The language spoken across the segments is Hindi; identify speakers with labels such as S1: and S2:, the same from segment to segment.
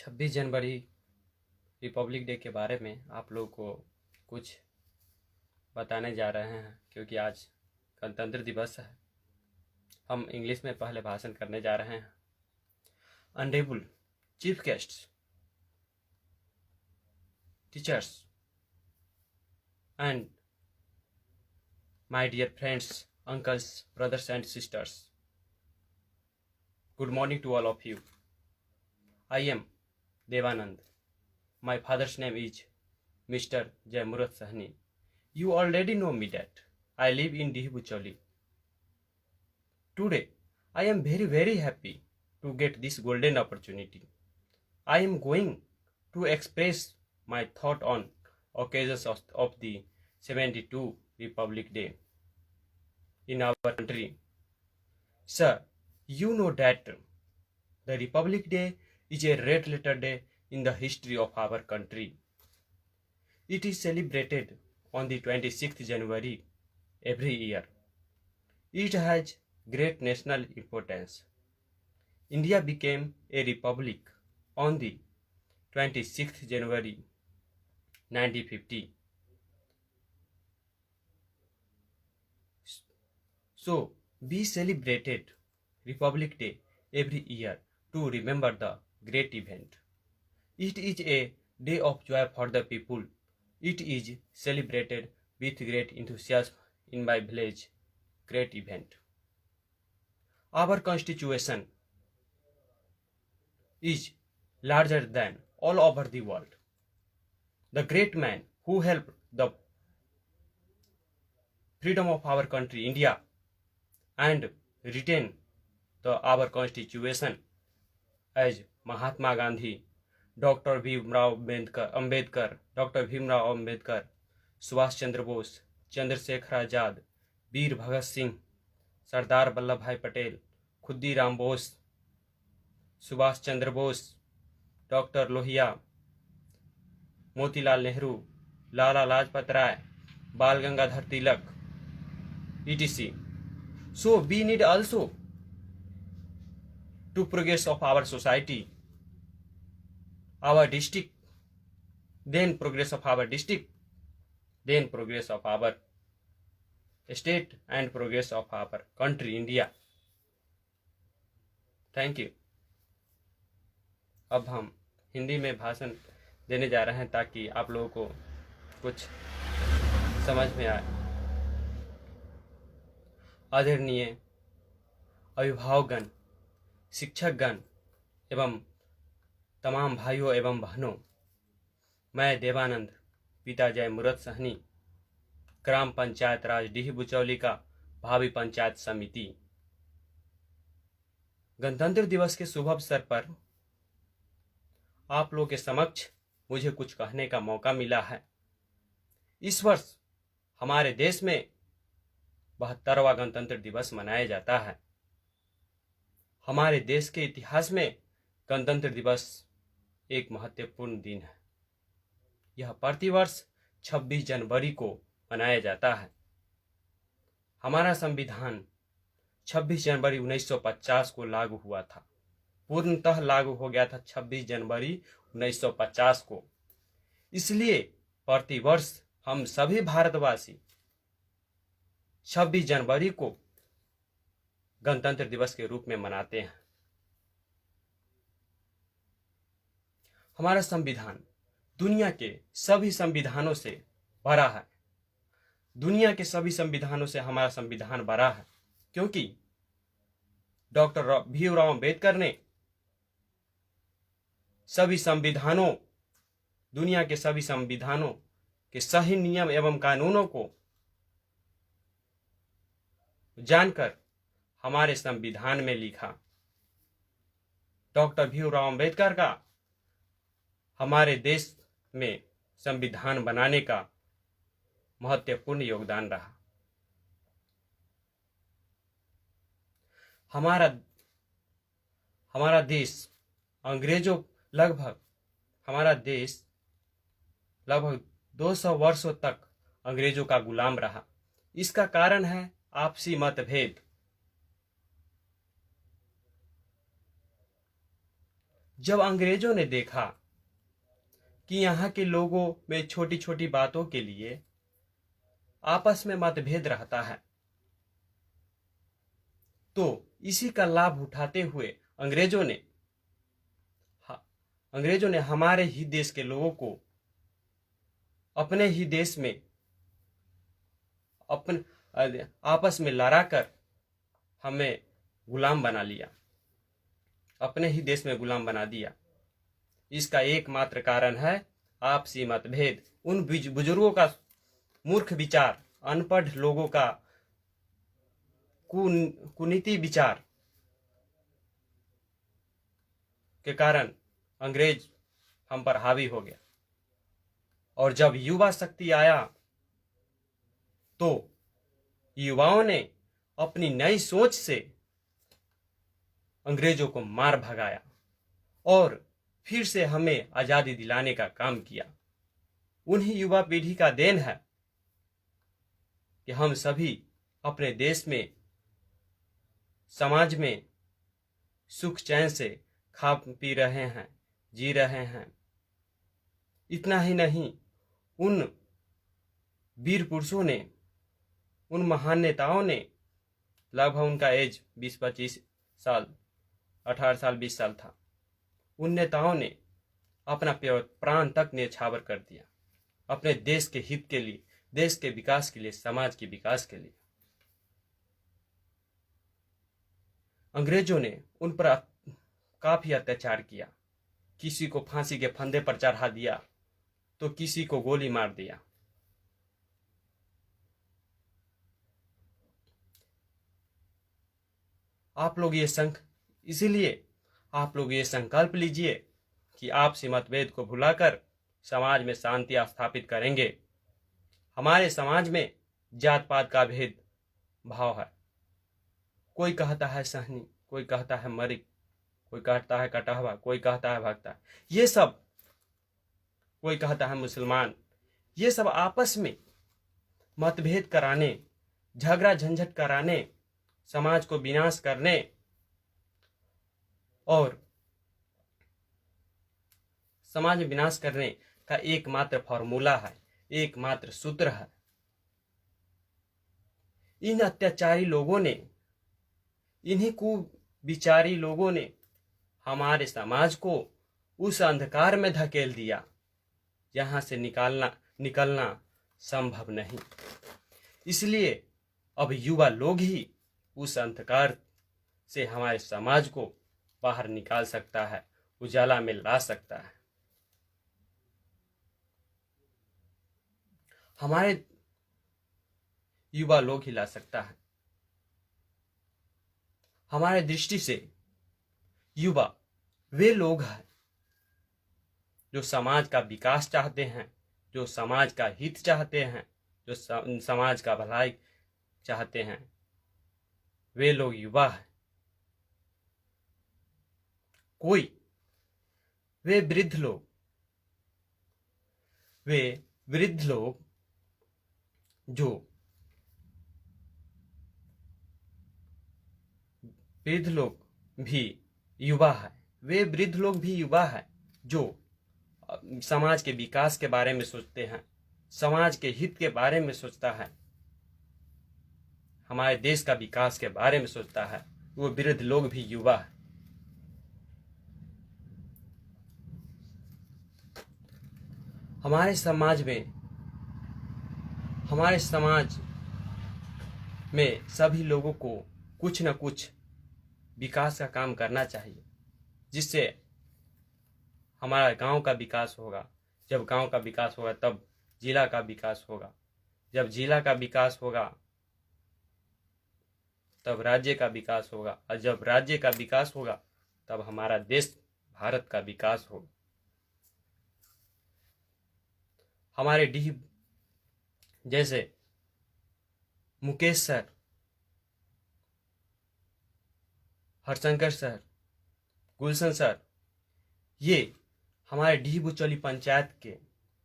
S1: 26 जनवरी रिपब्लिक डे के बारे में आप लोगों को कुछ बताने जा रहे हैं क्योंकि आज गणतंत्र दिवस है। हम इंग्लिश में पहले भाषण करने जा रहे हैं। Honourable chief guests, teachers and my dear friends, uncles, brothers and sisters, good morning to all of you. I am Devanand. My father's name is Mr. Jaimurat Sahni. You already know me that I live in Dihibucholi. Today, I am very happy to get this golden opportunity. I am going to express my thought on occasions of the 72 Republic Day in our country. Sir, you know that the Republic Day is a red letter day in the history of our country. It is celebrated on the 26th January every year. It has great national importance. India became a republic on the 26th January 1950. So, we celebrated Republic Day every year to remember the great event. It is a day of joy for the people. It is celebrated with great enthusiasm in my village. Great event. Our constitution is larger than all over the world. The great man who helped the freedom of our country, India, and retain our constitution as Mahatma Gandhi, Dr. Bhimrao Ambedkar, Dr. Bhimrao Ambedkar, Subhash Chandra Bose, Chandrasekhar Azad, Veer Bhagat Singh, Sardar Vallabhbhai Patel, Khudiram Bose, Subhash Chandra Bose, Dr. Lohiya, Motilal Nehru, Lala Lajpat Rai, Bal Gangadhar Tilak, etc. So we need also to progress of our society, our district, then progress of our district, then progress of our state and progress of our country, India. Thank you. अब हम हिंदी में भाषण देने जा रहे हैं ताकि आप लोगों को कुछ समझ में आए। आदरणीय अभिभावकगण, शिक्षकगण एवं तमाम भाइयों एवं बहनों, मैं देवानंद, पिता जयमुरत सहनी, ग्राम पंचायत राज डिहिबुचौली का भावी पंचायत समिति, गणतंत्र दिवस के शुभ अवसर पर आप लोगों के समक्ष मुझे कुछ कहने का मौका मिला है। इस वर्ष हमारे देश में 72वां गणतंत्र दिवस मनाया जाता है। हमारे देश के इतिहास में गणतंत्र दिवस एक महत्वपूर्ण दिन है। यह प्रतिवर्ष 26 जनवरी को मनाया जाता है। हमारा संविधान 26 जनवरी 1950 को लागू हुआ था, पूर्णतः लागू हो गया था 26 जनवरी 1950 को। इसलिए प्रतिवर्ष हम सभी भारतवासी 26 जनवरी को गणतंत्र दिवस के रूप में मनाते हैं। हमारा संविधान दुनिया के सभी संविधानों से बड़ा है। दुनिया के सभी संविधानों से हमारा संविधान बड़ा है क्योंकि डॉक्टर भीमराव अंबेडकर ने सभी संविधानों, दुनिया के सभी संविधानों के सही नियम एवं कानूनों को जानकर हमारे संविधान में लिखा। डॉक्टर भीमराव अंबेडकर का हमारे देश में संविधान बनाने का महत्वपूर्ण योगदान रहा। हमारा देश लगभग 200 वर्षों तक अंग्रेजों का गुलाम रहा। इसका कारण है आपसी मतभेद। जब अंग्रेजों ने देखा कि यहाँ के लोगों में छोटी छोटी बातों के लिए आपस में मतभेद रहता है, तो इसी का लाभ उठाते हुए अंग्रेजों ने हमारे ही देश के लोगों को अपने ही देश में आपस में लड़ाकर हमें गुलाम बना लिया, अपने ही देश में गुलाम बना दिया। इसका एकमात्र कारण है आपसी मतभेद, उन बुजुर्गों का मूर्ख विचार, अनपढ़ लोगों का कुनीति विचार के कारण अंग्रेज हम पर हावी हो गया। और जब युवा शक्ति आया तो युवाओं ने अपनी नई सोच से अंग्रेजों को मार भगाया और फिर से हमें आजादी दिलाने का काम किया। उन्हीं युवा पीढ़ी का देन है कि हम सभी अपने देश में, समाज में सुख चैन से खा पी रहे हैं, जी रहे हैं। इतना ही नहीं, उन वीर पुरुषों ने, उन महान नेताओं ने, लगभग उनका एज 20-25 साल, 18 साल 20 साल था, उन नेताओं ने अपना प्राण तक न्यौछावर कर दिया अपने देश के हित के लिए, देश के विकास के लिए, समाज के विकास के लिए। अंग्रेजों ने उन पर काफी अत्याचार किया, किसी को फांसी के फंदे पर चढ़ा दिया तो किसी को गोली मार दिया। इसीलिए आप लोग ये संकल्प लीजिए कि आपसी मतभेद को भुलाकर समाज में शांति स्थापित करेंगे। हमारे समाज में जात पात का भेद भाव है, कोई कहता है सहनी, कोई कहता है मरिक, कोई कहता है कटहवा, कोई कहता है भक्ता, ये सब, कोई कहता है मुसलमान, ये सब आपस में मतभेद कराने, झगड़ा झंझट कराने, समाज को विनाश करने और समाज में विनाश करने का एकमात्र फॉर्मूला है, एकमात्र सूत्र है। इन अत्याचारी लोगों ने, इन्हीं कुविचारी लोगों ने हमारे समाज को उस अंधकार में धकेल दिया जहां से निकलना संभव नहीं। इसलिए अब युवा लोग ही उस अंधकार से हमारे समाज को बाहर निकाल सकता है, उजाला में ला सकता है। हमारे युवा लोग ही ला सकता है। हमारे दृष्टि से युवा वे लोग हैं जो समाज का विकास चाहते हैं, जो समाज का हित चाहते हैं, जो समाज का भलाई चाहते हैं, वे लोग युवा हैं। वे वृद्ध लोग जो वृद्ध लोग भी युवा है, वे वृद्ध लोग भी युवा है जो समाज के विकास के बारे में सोचते हैं, समाज के हित के बारे में सोचता है, हमारे देश का विकास के बारे में सोचता है। वो वृद्ध लोग भी युवा है। हमारे समाज में सभी लोगों को कुछ न कुछ विकास का काम करना चाहिए, जिससे हमारा गांव का विकास होगा। जब गांव का विकास होगा तब जिला का विकास होगा, जब जिला का विकास होगा तब राज्य का विकास होगा, और जब राज्य का विकास होगा तब हमारा देश भारत का विकास होगा। हमारे डीह जैसे मुकेश सर, हरशंकर सर, गुलशन सर, ये हमारे डीह बुचौली पंचायत के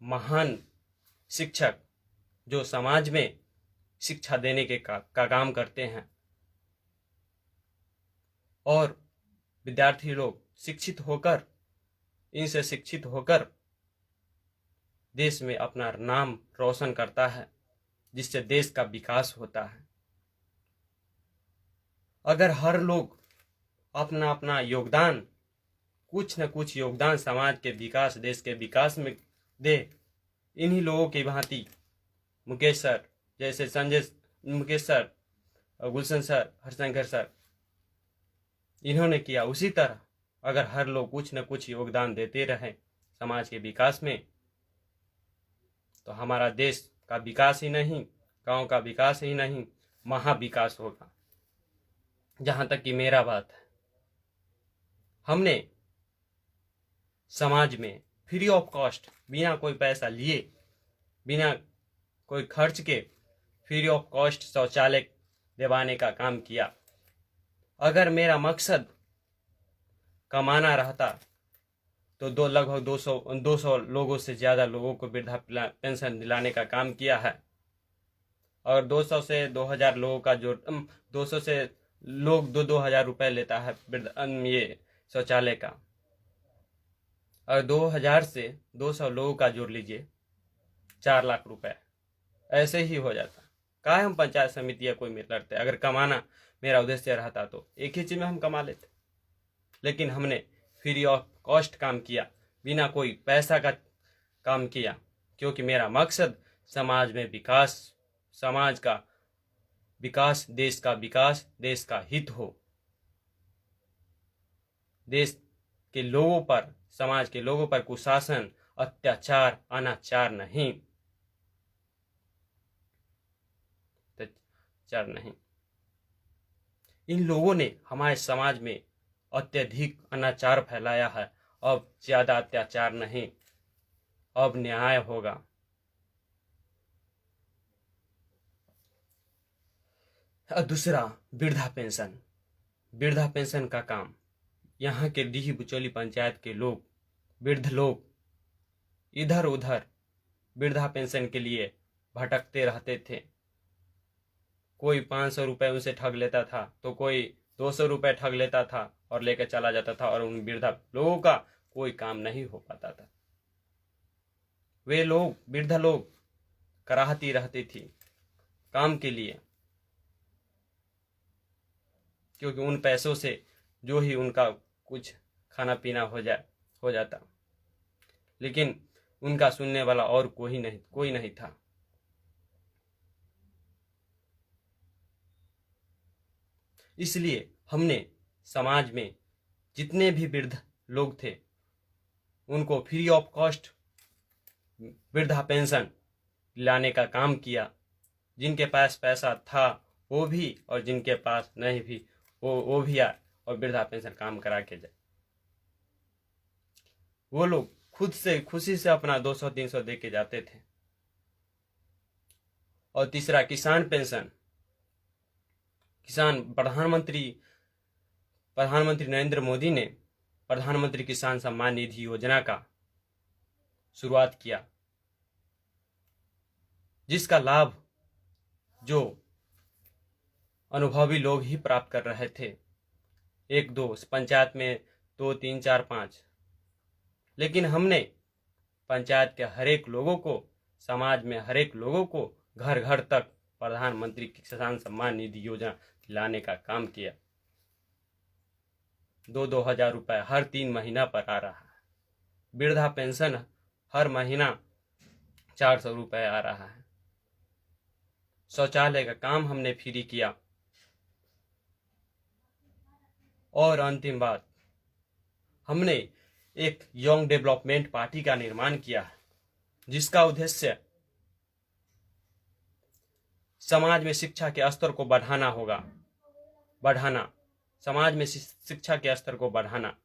S1: महान शिक्षक जो समाज में शिक्षा देने के का काम करते हैं, और विद्यार्थी लोग शिक्षित होकर, इनसे शिक्षित होकर देश में अपना नाम रोशन करता है, जिससे देश का विकास होता है। अगर हर लोग अपना अपना योगदान, कुछ न कुछ योगदान समाज के विकास, देश के विकास में दे, इन्हीं लोगों की भांति मुकेश सर जैसे, मुकेश सर, गुलशन सर, हरशंकर सर, इन्होंने किया, उसी तरह अगर हर लोग कुछ न कुछ योगदान देते रहें समाज के विकास में, तो हमारा देश का विकास ही नहीं, गांव का विकास ही नहीं, महाविकास होगा। जहां तक कि मेरा बात है, हमने समाज में फ्री ऑफ कॉस्ट, बिना कोई पैसा लिए, बिना कोई खर्च के फ्री ऑफ कॉस्ट शौचालय दिवाने का काम किया। अगर मेरा मकसद कमाना रहता तो लगभग 200 लोगों से ज़्यादा लोगों को वृद्धा पेंशन दिलाने का काम किया है। और 200 से 2000 लोगों का जो 200 से लोग 2-2 हज़ार रुपये लेता है ये शौचालय का, और 2000 से 200 लोगों का जोड़ लीजिए, 4 लाख रुपए ऐसे ही हो जाता। काहे हम पंचायत समिति या कोई में लड़ते? अगर कमाना मेरा उद्देश्य रहता तो एक ही चीज में हम कमा लेते, लेकिन हमने फ्री ऑफ कॉस्ट काम किया, बिना कोई पैसा का काम किया, क्योंकि मेरा मकसद समाज में विकास, समाज का विकास, देश का विकास, देश का हित हो, देश के लोगों पर, समाज के लोगों पर कुशासन, अत्याचार, अनाचार नहीं, अत्याचार नहीं। इन लोगों ने हमारे समाज में अत्यधिक अनाचार फैलाया है। अब ज्यादा अत्याचार नहीं, अब न्याय होगा। दूसरा, वृद्धा पेंशन। वृद्धा पेंशन का काम यहाँ के डीही बुचौली पंचायत के लोग, वृद्ध लोग इधर उधर वृद्धा पेंशन के लिए भटकते रहते थे। कोई 500 रुपये उनसे ठग लेता था, तो कोई 200 रुपये ठग लेता था और लेकर चला जाता था, और उन वृद्धा लोगों का कोई काम नहीं हो पाता था। वे लोग, वृद्धा लोग कराहती रहती थी काम के लिए, क्योंकि उन पैसों से जो ही उनका कुछ खाना पीना हो जाता, लेकिन उनका सुनने वाला और कोई नहीं था। इसलिए हमने समाज में जितने भी वृद्ध लोग थे उनको फ्री ऑफ कॉस्ट वृद्धा पेंशन लाने का काम किया। जिनके पास पैसा था वो भी, और जिनके पास नहीं भी वो भी आए और वृद्धा पेंशन काम करा के जाए। वो लोग खुद से खुशी से अपना 200-300 दे के जाते थे। और तीसरा, किसान पेंशन। प्रधानमंत्री नरेंद्र मोदी ने प्रधानमंत्री किसान सम्मान निधि योजना का शुरुआत किया, जिसका लाभ जो अनुभवी लोग ही प्राप्त कर रहे थे, 1-2 पंचायत में 2, 3, 4, 5, लेकिन हमने पंचायत के हर एक लोगों को, समाज में हर एक लोगों को घर घर तक प्रधानमंत्री किसान सम्मान निधि योजना लाने का काम किया। 2-2 हज़ार रुपये हर 3 महीना पर आ रहा है। वृद्धा पेंशन हर महीना 400 रुपये आ रहा है। शौचालय का काम हमने फ्री किया। और अंतिम बात, हमने एक यंग डेवलपमेंट पार्टी का निर्माण किया है, जिसका उद्देश्य समाज में शिक्षा के स्तर को बढ़ाना, समाज में शिक्षा के स्तर को बढ़ाना।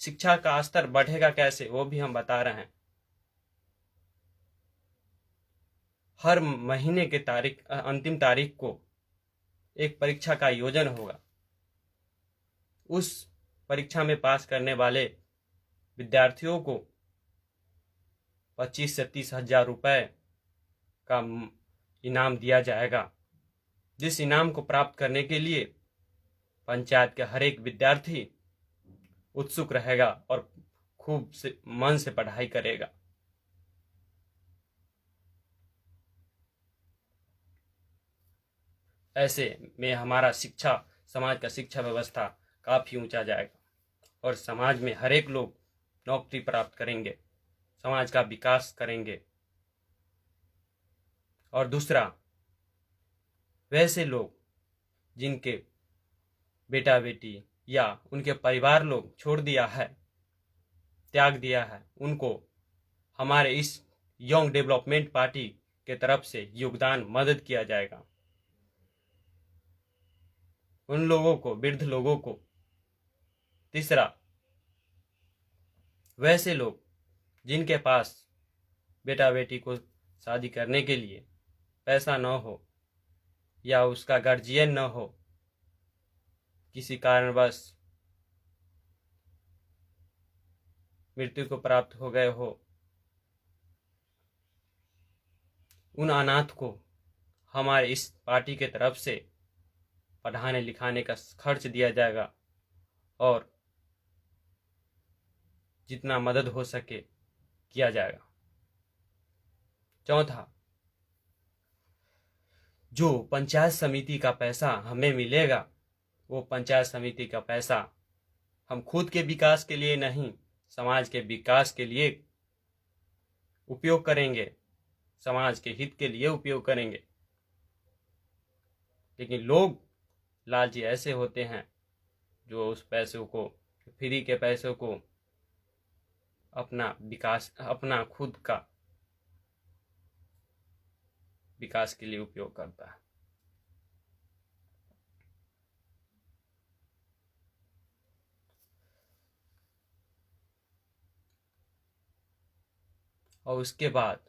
S1: शिक्षा का स्तर बढ़ेगा कैसे, वो भी हम बता रहे हैं। हर महीने के अंतिम तारीख को एक परीक्षा का आयोजन होगा। उस परीक्षा में पास करने वाले विद्यार्थियों को 25 से 30 हज़ार रुपये का इनाम दिया जाएगा, जिस इनाम को प्राप्त करने के लिए पंचायत के हर एक विद्यार्थी उत्सुक रहेगा और खूब से मन से पढ़ाई करेगा। ऐसे में हमारा शिक्षा समाज का शिक्षा व्यवस्था काफी ऊंचा जाएगा और समाज में हर एक लोग नौकरी प्राप्त करेंगे, समाज का विकास करेंगे। और दूसरा, वैसे लोग जिनके बेटा बेटी या उनके परिवार लोग छोड़ दिया है, त्याग दिया है, उनको हमारे इस यंग डेवलपमेंट पार्टी के तरफ से योगदान मदद किया जाएगा। उन लोगों को, वृद्ध लोगों को। तीसरा, वैसे लोग जिनके पास बेटा बेटी को शादी करने के लिए पैसा न हो या उसका गार्जियन न हो, किसी कारणवश मृत्यु को प्राप्त हो गए हो, उन अनाथ को हमारे इस पार्टी के तरफ से पढ़ाने लिखाने का खर्च दिया जाएगा और जितना मदद हो सके किया जाएगा। चौथा, जो पंचायत समिति का पैसा हमें मिलेगा, वो पंचायत समिति का पैसा हम खुद के विकास के लिए नहीं, समाज के विकास के लिए उपयोग करेंगे, समाज के हित के लिए उपयोग करेंगे। लेकिन लोग लालची ऐसे होते हैं जो उस पैसों को, फ्री के पैसों को अपना विकास, अपना खुद का विकास के लिए उपयोग करता है। और उसके बाद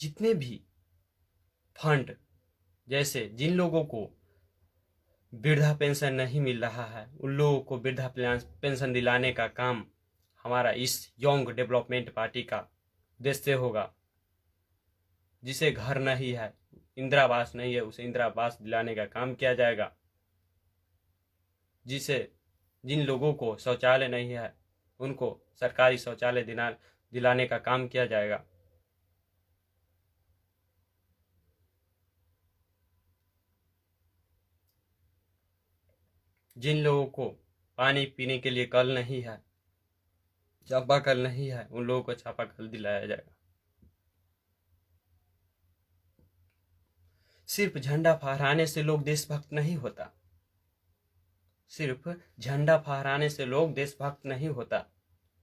S1: जितने भी फंड, जैसे जिन लोगों को वृद्धा पेंशन नहीं मिल रहा है, उन लोगों को वृद्धा पेंशन दिलाने का काम हमारा इस यंग डेवलपमेंट पार्टी का उद्देश्य से होगा। जिसे घर नहीं है, इंदिरा आवास नहीं है, उसे इंदिरा आवास दिलाने का काम किया जाएगा। जिन लोगों को शौचालय नहीं है, उनको सरकारी शौचालय दिलाने का काम किया जाएगा। जिन लोगों को पानी पीने के लिए कल नहीं है, चापाकल नहीं है, उन लोगों को चापाकल दिलाया जाएगा। सिर्फ झंडा फहराने से लोग देशभक्त नहीं होता, सिर्फ झंडा फहराने से लोग देशभक्त नहीं होता।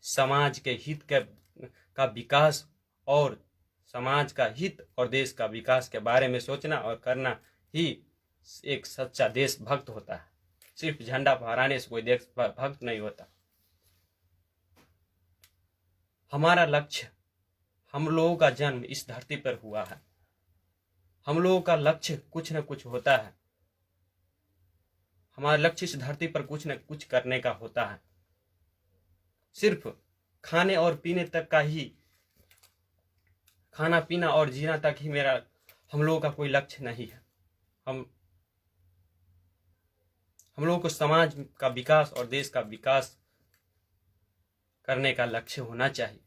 S1: समाज के हित का विकास और समाज का हित और देश का विकास के बारे में सोचना और करना ही एक सच्चा देशभक्त होता है। सिर्फ झंडा फहराने से कोई देशभक्त नहीं होता। हमारा लक्ष्य, हम लोगों का जन्म इस धरती पर हुआ है, हम लोगों का लक्ष्य कुछ न कुछ होता है। हमारा लक्ष्य इस धरती पर कुछ न कुछ करने का होता है। सिर्फ खाने और पीने तक का ही, खाना पीना और जीना तक ही हम लोगों का कोई लक्ष्य नहीं है। हम लोगों को समाज का विकास और देश का विकास करने का लक्ष्य होना चाहिए।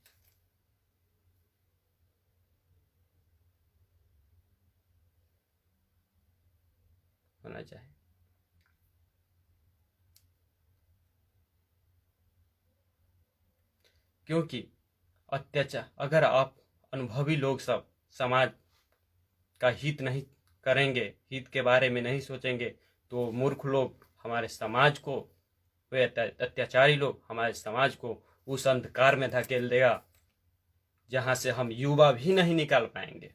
S1: क्योंकि अत्याचार, अगर आप अनुभवी लोग सब समाज का हित नहीं करेंगे, हित के बारे में नहीं सोचेंगे, तो मूर्ख लोग हमारे समाज को, वे अत्याचारी लोग हमारे समाज को उस अंधकार में धकेल देगा जहां से हम युवा भी नहीं निकाल पाएंगे।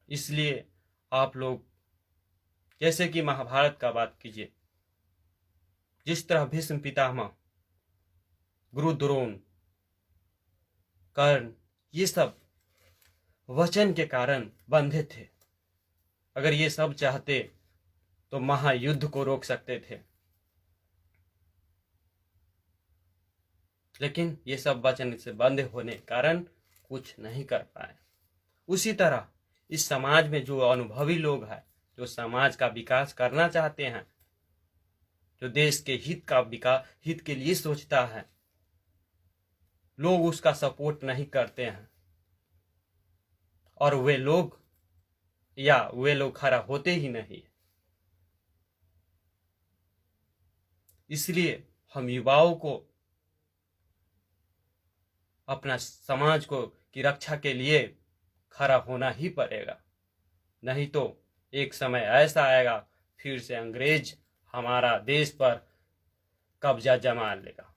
S1: इसलिए आप लोग, जैसे कि महाभारत का बात कीजिए, जिस तरह भीष्म पितामह, गुरु द्रोण, कर्ण, ये सब वचन के कारण बंधे थे। अगर ये सब चाहते तो महायुद्ध को रोक सकते थे, लेकिन ये सब वचन से बंधे होने के कारण कुछ नहीं कर पाए। उसी तरह इस समाज में जो अनुभवी लोग हैं, जो समाज का विकास करना चाहते हैं, जो देश के हित के लिए सोचता है, लोग उसका सपोर्ट नहीं करते हैं और वे लोग खड़ा होते ही नहीं। इसलिए हम युवाओं को अपना समाज की रक्षा के लिए खड़ा होना ही पड़ेगा, नहीं तो एक समय ऐसा आएगा फिर से अंग्रेज हमारा देश पर कब्जा जमा लेगा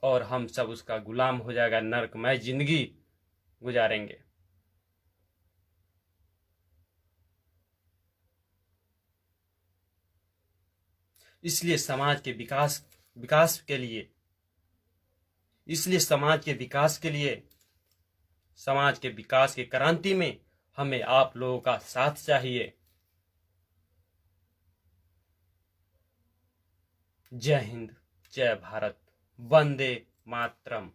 S1: और हम सब उसका गुलाम हो जाएगा, नरकमय जिंदगी गुजारेंगे। इसलिए समाज के विकास के लिए समाज के विकास की क्रांति में हमें आप लोगों का साथ चाहिए। जय हिंद, जय भारत, वंदे मातरम।